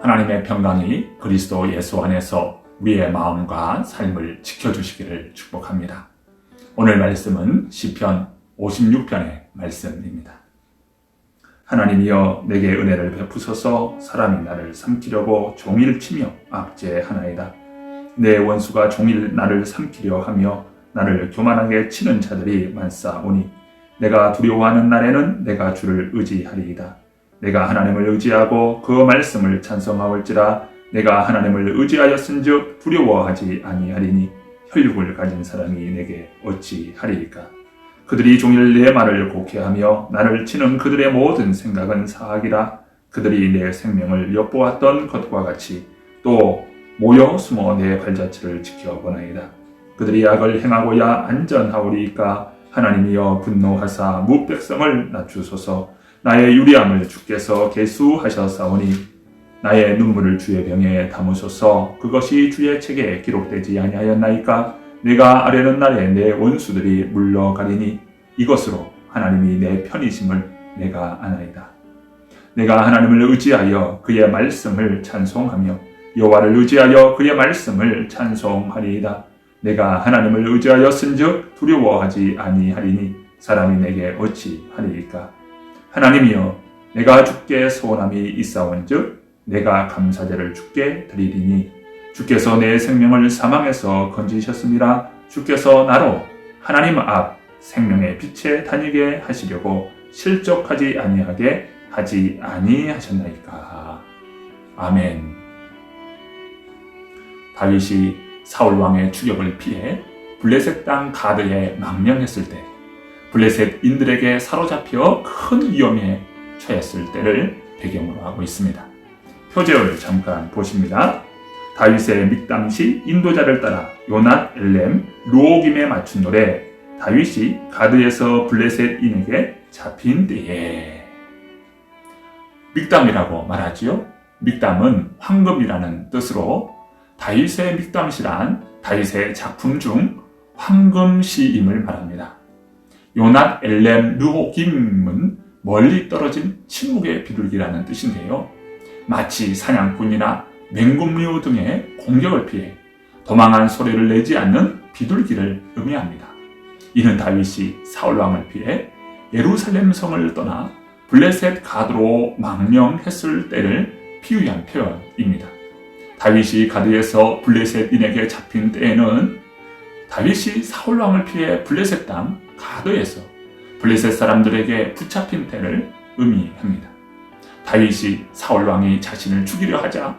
하나님의 평강이 그리스도 예수 안에서 우리의 마음과 삶을 지켜주시기를 축복합니다. 오늘 말씀은 시편 56편의 말씀입니다. 하나님이여 내게 은혜를 베푸소서. 사람이 나를 삼키려고 종일 치며 압제하나이다. 내 원수가 종일 나를 삼키려 하며 나를 교만하게 치는 자들이 많사오니 내가 두려워하는 날에는 내가 주를 의지하리이다. 내가 하나님을 의지하고 그 말씀을 찬송하올지라. 내가 하나님을 의지하였은즉 두려워하지 아니하리니 혈육을 가진 사람이 내게 어찌 하리이까. 그들이 종일 내 말을 곡해하며 나를 치는 그들의 모든 생각은 사악이라. 그들이 내 생명을 엿보았던 것과 같이 또 모여 숨어 내 발자취를 지켜보나이다. 그들이 악을 행하고야 안전하오리이까. 하나님이여 분노하사 무백성을 낮추소서. 나의 유리함을 주께서 계수하셨사오니 나의 눈물을 주의 병에 담으소서. 그것이 주의 책에 기록되지 아니하였나이까. 내가 아뢰는 날에 내 원수들이 물러가리니 이것으로 하나님이 내 편이심을 내가 아나이다. 내가 하나님을 의지하여 그의 말씀을 찬송하며 여호와를 의지하여 그의 말씀을 찬송하리이다. 내가 하나님을 의지하였은즉 두려워하지 아니하리니 사람이 내게 어찌 하리이까. 하나님이여 내가 주께 소원함이 있사온즉 내가 감사제를 주께 드리리니 주께서 내 생명을 사망에서 건지셨습니다. 주께서 나로 하나님 앞 생명의 빛에 다니게 하시려고 실족하지 아니하게 하지 아니하셨나이까. 아멘. 다윗이 사울 왕의 추격을 피해 블레셋 땅 가드에 망명했을 때 블레셋인들에게 사로잡혀 큰 위험에 처했을 때를 배경으로 하고 있습니다. 표제어를 잠깐 보십니다. 다윗의 믹담시 인도자를 따라 요낫 엘렘 루오김에 맞춘 노래. 다윗이 가드에서 블레셋인에게 잡힌 때에. 믹담이라고 말하지요. 믹담은 황금이라는 뜻으로 다윗의 믹담시란 다윗의 작품 중 황금시임을 말합니다. 요낫 엘렘 루오김은 멀리 떨어진 침묵의 비둘기라는 뜻인데요. 마치 사냥꾼이나 맹금류 등의 공격을 피해 도망한 소리를 내지 않는 비둘기를 의미합니다. 이는 다윗이 사울왕을 피해 예루살렘 성을 떠나 블레셋 가드로 망명했을 때를 비유한 표현입니다. 다윗이 가드에서 블레셋인에게 잡힌 때에는 다윗이 사울왕을 피해 블레셋 땅 가드에서 블레셋 사람들에게 붙잡힌 때를 의미합니다. 다윗이 사울왕이 자신을 죽이려 하자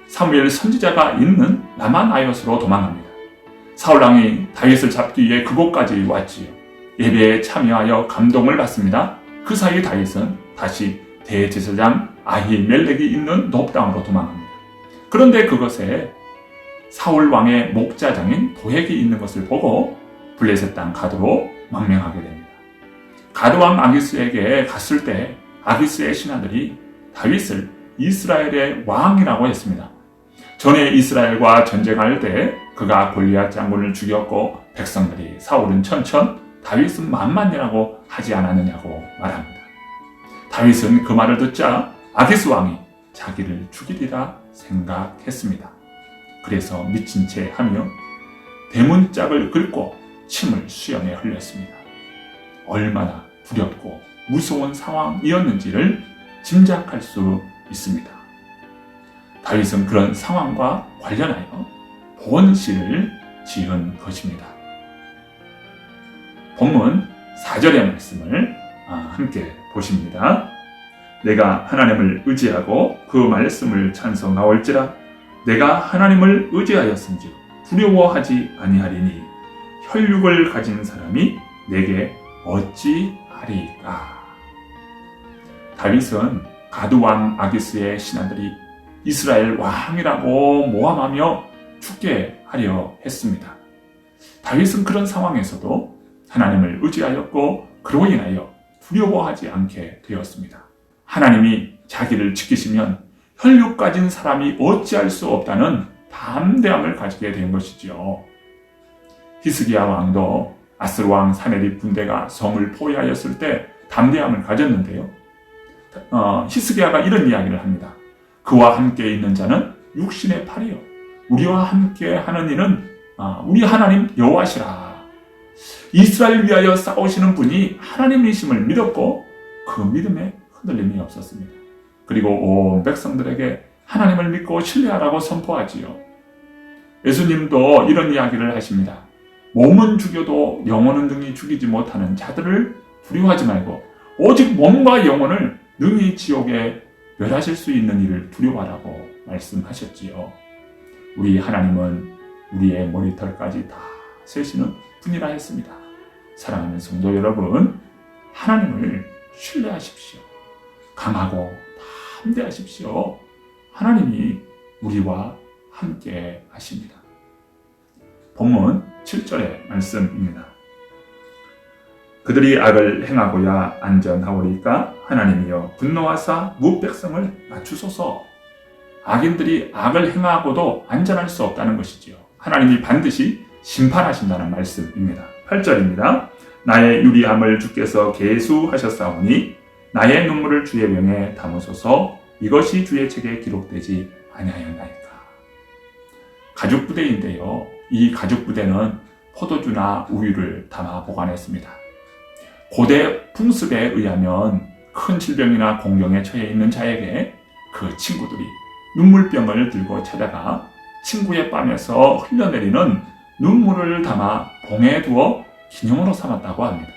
사무엘 선지자가 있는 라마나옅으로 도망합니다. 사울왕이 다윗을 잡기 위해 그곳까지 왔지요. 예배에 참여하여 감동을 받습니다. 그 사이 다윗은 다시 대제사장 아히멜렉이 있는 높 땅으로 도망합니다. 그런데 그것에 사울 왕의 목자장인 도액이 있는 것을 보고 블레셋 땅 가드로 망명하게 됩니다. 가드 왕 아기스에게 갔을 때 아기스의 신하들이 다윗을 이스라엘의 왕이라고 했습니다. 전에 이스라엘과 전쟁할 때 그가 골리앗 장군을 죽였고 백성들이 사울은 천천, 다윗은 만만이라고 하지 않았느냐고 말합니다. 다윗은 그 말을 듣자 아기스 왕이 자기를 죽이리라 생각했습니다. 그래서 미친 채 하며 대문짝을 긁고 침을 수염에 흘렸습니다. 얼마나 두렵고 무서운 상황이었는지를 짐작할 수 있습니다. 다윗은 그런 상황과 관련하여 본시를 지은 것입니다. 본문 4절의 말씀을 함께 보십니다. 내가 하나님을 의지하고 그 말씀을 찬송하올지라. 내가 하나님을 의지하였은즉 두려워하지 아니하리니 혈육을 가진 사람이 내게 어찌 하리이까. 다윗은 가드왕 아기스의 신하들이 이스라엘 왕이라고 모함하며 죽게 하려 했습니다. 다윗은 그런 상황에서도 하나님을 의지하였고 그로 인하여 두려워하지 않게 되었습니다. 하나님이 자기를 지키시면 혈육 가진 사람이 어찌할 수 없다는 담대함을 가지게 된 것이지요. 히스기야 왕도 아스르 왕 사네립 군대가 성을 포위하였을 때 담대함을 가졌는데요. 히스기야가 이런 이야기를 합니다. 그와 함께 있는 자는 육신의 팔이요 우리와 함께 하는 이는 우리 하나님 여호와시라. 이스라엘 위하여 싸우시는 분이 하나님이심을 믿었고 그 믿음에 흔들림이 없었습니다. 그리고 온 백성들에게 하나님을 믿고 신뢰하라고 선포하지요. 예수님도 이런 이야기를 하십니다. 몸은 죽여도 영혼은 능히 죽이지 못하는 자들을 두려워하지 말고 오직 몸과 영혼을 능히 지옥에 멸하실 수 있는 일을 두려워하라고 말씀하셨지요. 우리 하나님은 우리의 머리털까지 다 세시는 분이라 했습니다. 사랑하는 성도 여러분, 하나님을 신뢰하십시오. 강하고 담대하십시오. 하나님이 우리와 함께 하십니다. 본문 7절의 말씀입니다. 그들이 악을 행하고야 안전하오리까 하나님이여 분노하사 무백성을 맞추소서. 악인들이 악을 행하고도 안전할 수 없다는 것이지요. 하나님이 반드시 심판하신다는 말씀입니다. 8절입니다. 나의 유리함을 주께서 계수하셨사오니 나의 눈물을 주의 명에 담으소서. 이것이 주의 책에 기록되지 아니하였나이까. 가죽부대인데요. 이 가죽부대는 포도주나 우유를 담아 보관했습니다. 고대 풍습에 의하면 큰 질병이나 공경에 처해 있는 자에게 그 친구들이 눈물병을 들고 찾아가 친구의 뺨에서 흘러내리는 눈물을 담아 봉에 두어 기념으로 삼았다고 합니다.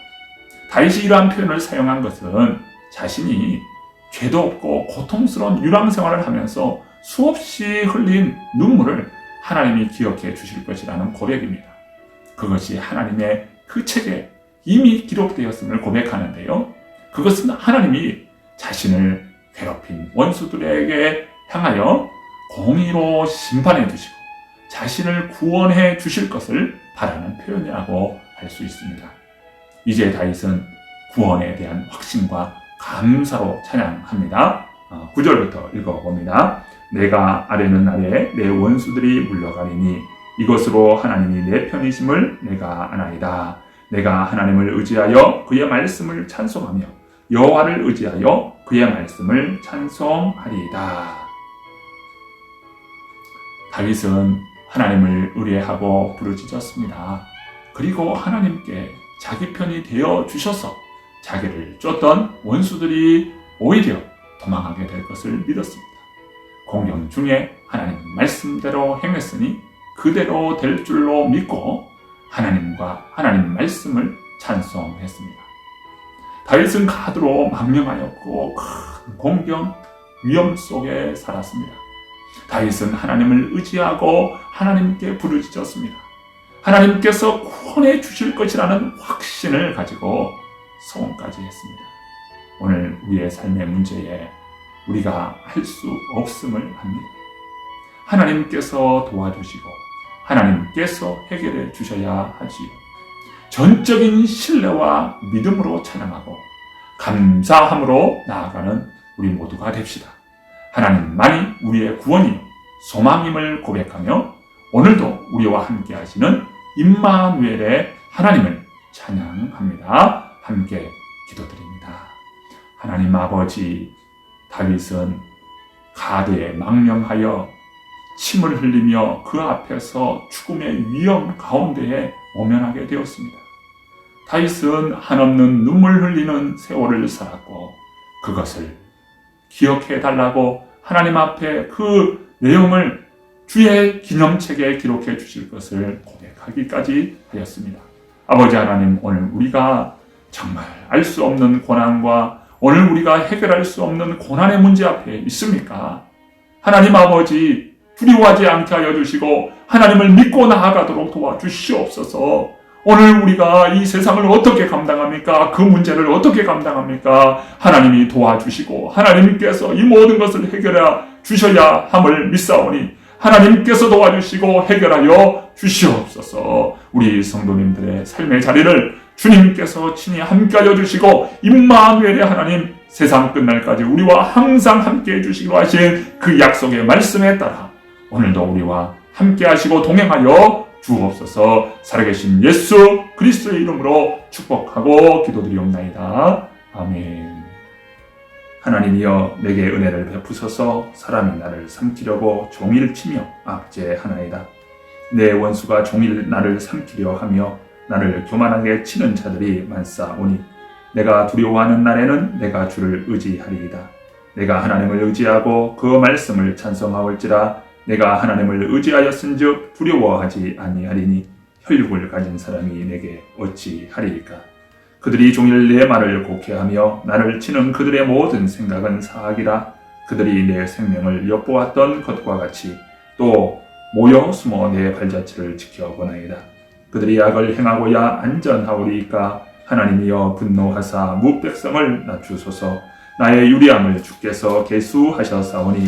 다윗이 이러한 표현을 사용한 것은 자신이 죄도 없고 고통스러운 유랑 생활을 하면서 수없이 흘린 눈물을 하나님이 기억해 주실 것이라는 고백입니다. 그것이 하나님의 그 책에 이미 기록되었음을 고백하는데요. 그것은 하나님이 자신을 괴롭힌 원수들에게 향하여 공의로 심판해 주시고 자신을 구원해 주실 것을 바라는 표현이라고 할 수 있습니다. 이제 다윗은 구원에 대한 확신과 감사로 찬양합니다. 9절부터 읽어봅니다. 내가 아뢰는 아래 내 원수들이 물러가리니 이것으로 하나님이 내 편이심을 내가 아나이다. 내가 하나님을 의지하여 그의 말씀을 찬송하며 여호와를 의지하여 그의 말씀을 찬송하리이다. 다윗은 하나님을 의뢰하고 부르짖었습니다. 그리고 하나님께 자기 편이 되어 주셔서 자기를 쫓던 원수들이 오히려 도망하게 될 것을 믿었습니다. 공경 중에 하나님 말씀대로 행했으니 그대로 될 줄로 믿고 하나님과 하나님 말씀을 찬송했습니다. 다윗은 가드로 망명하였고 큰 공경, 위험 속에 살았습니다. 다윗은 하나님을 의지하고 하나님께 부르짖었습니다. 하나님께서 구원해 주실 것이라는 확신을 가지고 소원까지 했습니다. 오늘 우리의 삶의 문제에 우리가 할 수 없음을 합니다. 하나님께서 도와주시고 하나님께서 해결해 주셔야 하지요. 전적인 신뢰와 믿음으로 찬양하고 감사함으로 나아가는 우리 모두가 됩시다. 하나님만이 우리의 구원이요 소망임을 고백하며 오늘도 우리와 함께 하시는 임마누엘의 하나님을 찬양합니다. 함께 기도드립니다. 하나님 아버지, 다윗은 가드에 망명하여 침을 흘리며 그 앞에서 죽음의 위험 가운데에 모면하게 되었습니다. 다윗은 한없는 눈물 흘리는 세월을 살았고 그것을 기억해 달라고 하나님 앞에 그 내용을 주의 기념책에 기록해 주실 것을 고백하기까지 하였습니다. 아버지 하나님, 오늘 우리가 정말 알 수 없는 고난과 오늘 우리가 해결할 수 없는 고난의 문제 앞에 있습니까? 하나님 아버지, 두려워하지 않게 하여 주시고 하나님을 믿고 나아가도록 도와주시옵소서. 오늘 우리가 이 세상을 어떻게 감당합니까? 그 문제를 어떻게 감당합니까? 하나님이 도와주시고 하나님께서 이 모든 것을 해결해 주셔야 함을 믿사오니 하나님께서 도와주시고 해결하여 주시옵소서. 우리 성도님들의 삶의 자리를 주님께서 친히 함께하여 주시고 임마누엘의 하나님, 세상 끝날까지 우리와 항상 함께해 주시기로 하신 그 약속의 말씀에 따라 오늘도 우리와 함께하시고 동행하여 주옵소서. 살아계신 예수 그리스도의 이름으로 축복하고 기도드리옵나이다. 아멘. 하나님이여 내게 은혜를 베푸소서. 사람이 나를 삼키려고 종일 치며 압제하나이다. 내 원수가 종일 나를 삼키려 하며 나를 교만하게 치는 자들이 많사오니 내가 두려워하는 날에는 내가 주를 의지하리이다. 내가 하나님을 의지하고 그 말씀을 찬송하올지라. 내가 하나님을 의지하였은즉 두려워하지 아니하리니 혈육을 가진 사람이 내게 어찌하리이까. 그들이 종일 내 말을 곡해하며 나를 치는 그들의 모든 생각은 사악이라. 그들이 내 생명을 엿보았던 것과 같이 또 모여 숨어 내 발자취를 지켜보나이다. 그들이 악을 행하고야 안전하오리이까. 하나님이여 분노하사 무백성을 낮추소서. 나의 유리함을 주께서 계수하셨사오니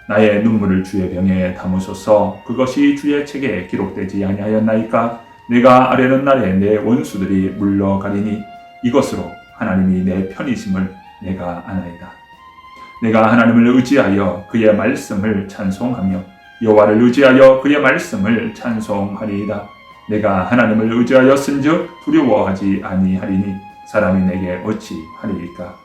나의 눈물을 주의 병에 담으소서. 그것이 주의 책에 기록되지 아니하였나이까. 내가 아뢰는 날에 내 원수들이 물러가리니 이것으로 하나님이 내 편이심을 내가 아나이다. 내가 하나님을 의지하여 그의 말씀을 찬송하며 여호와를 의지하여 그의 말씀을 찬송하리이다. 내가 하나님을 의지하였은즉 두려워하지 아니하리니 사람이 내게 어찌하리이까.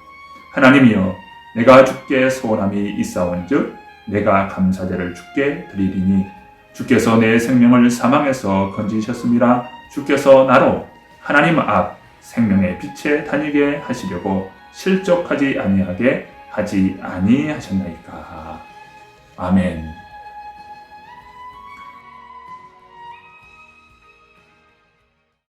하나님이여 내가 주께 소원함이 있사온즉 내가 감사제를 주께 드리리니 주께서 내 생명을 사망에서 건지셨음이라. 주께서 나로 하나님 앞 생명의 빛에 다니게 하시려고 실족하지 아니하게 하지 아니하셨나이까. 아멘.